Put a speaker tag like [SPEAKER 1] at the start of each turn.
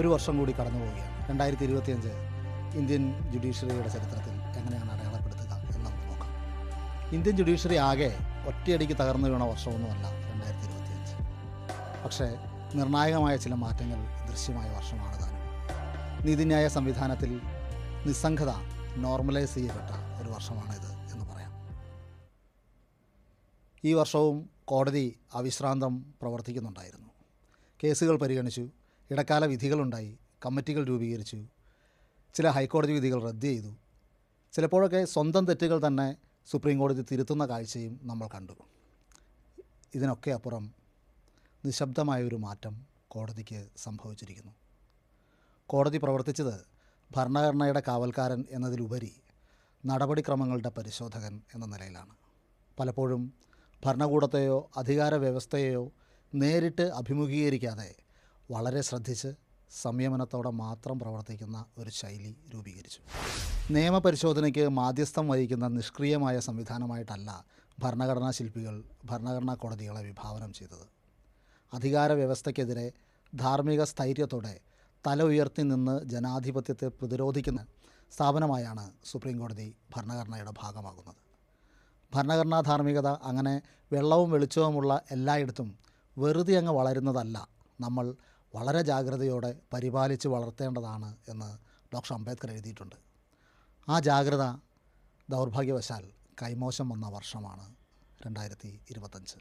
[SPEAKER 1] ഒരു വർഷം കൂടി കടന്നു പോവുകയാണ്. 2025 ഇന്ത്യൻ ജുഡീഷ്യറിയുടെ ചരിത്രത്തിൽ എങ്ങനെയാണ് അടയാളപ്പെടുത്തുക എന്ന് നമുക്ക് നോക്കാം. ഇന്ത്യൻ ജുഡീഷ്യറി ആകെ ഒറ്റയടിക്ക് തകർന്നു വീണ വർഷമൊന്നുമല്ല 2025. പക്ഷേ നിർണായകമായ ചില മാറ്റങ്ങൾ ദൃശ്യമായ വർഷമാണ് താനും. നീതിന്യായ സംവിധാനത്തിൽ നിസ്സംഗത നോർമലൈസ് ചെയ്യപ്പെട്ട ഒരു വർഷമാണിത് എന്ന് പറയാം. ഈ വർഷവും കോടതി അവിശ്രാന്തം പ്രവർത്തിക്കുന്നുണ്ടായിരുന്നു. കേസുകൾ പരിഗണിച്ചു, ഇടക്കാല വിധികളുണ്ടായി, കമ്മിറ്റികൾ രൂപീകരിച്ചു, ചില ഹൈക്കോടതി വിധികൾ റദ്ദ് ചെയ്തു. ചിലപ്പോഴൊക്കെ സ്വന്തം തെറ്റുകൾ തന്നെ സുപ്രീം കോടതി തിരുത്തുന്ന കാഴ്ചയും നമ്മൾ കണ്ടു. ഇതിനൊക്കെ അപ്പുറം നിശബ്ദമായൊരു മാറ്റം കോടതിക്ക് സംഭവിച്ചിരിക്കുന്നു. കോടതി പ്രവർത്തിച്ചത് ഭരണഘടനയുടെ കാവൽക്കാരൻ എന്നതിലുപരി നടപടിക്രമങ്ങളുടെ പരിശോധകൻ എന്ന നിലയിലാണ്. പലപ്പോഴും ഭരണകൂടത്തെയോ അധികാര വ്യവസ്ഥയെയോ നേരിട്ട് അഭിമുഖീകരിക്കാതെ വളരെ ശ്രദ്ധിച്ച് സംയമനത്തോടെ മാത്രം പ്രവർത്തിക്കുന്ന ഒരു ശൈലി രൂപീകരിച്ചു. നിയമപരിശോധനയ്ക്ക് മാധ്യസ്ഥം വഹിക്കുന്ന നിഷ്ക്രിയമായ സംവിധാനമായിട്ടല്ല ഭരണഘടനാ ശില്പികൾ ഭരണഘടനാ കോടതികളെ വിഭാവനം ചെയ്തത്. അധികാര വ്യവസ്ഥയ്ക്കെതിരെ ധാർമ്മിക സ്ഥൈര്യത്തോടെ തല ഉയർത്തി നിന്ന് ജനാധിപത്യത്തെ പ്രതിരോധിക്കുന്ന സ്ഥാപനമായാണ് സുപ്രീം കോടതി ഭരണഘടനയുടെ ഭാഗമാകുന്നത്. ഭരണഘടനാ ധാർമ്മികത അങ്ങനെ വെള്ളവും വെളിച്ചവുമുള്ള എല്ലായിടത്തും വെറുതെ അങ്ങ് വളരുന്നതല്ല, നമ്മൾ വളരെ ജാഗ്രതയോടെ പരിപാലിച്ച് വളർത്തേണ്ടതാണ് എന്ന് ഡോക്ടർ അംബേദ്കർ എഴുതിയിട്ടുണ്ട്. ആ ജാഗ്രത ദൗർഭാഗ്യവശാൽ കൈമോശം വന്ന വർഷമാണ് 2025.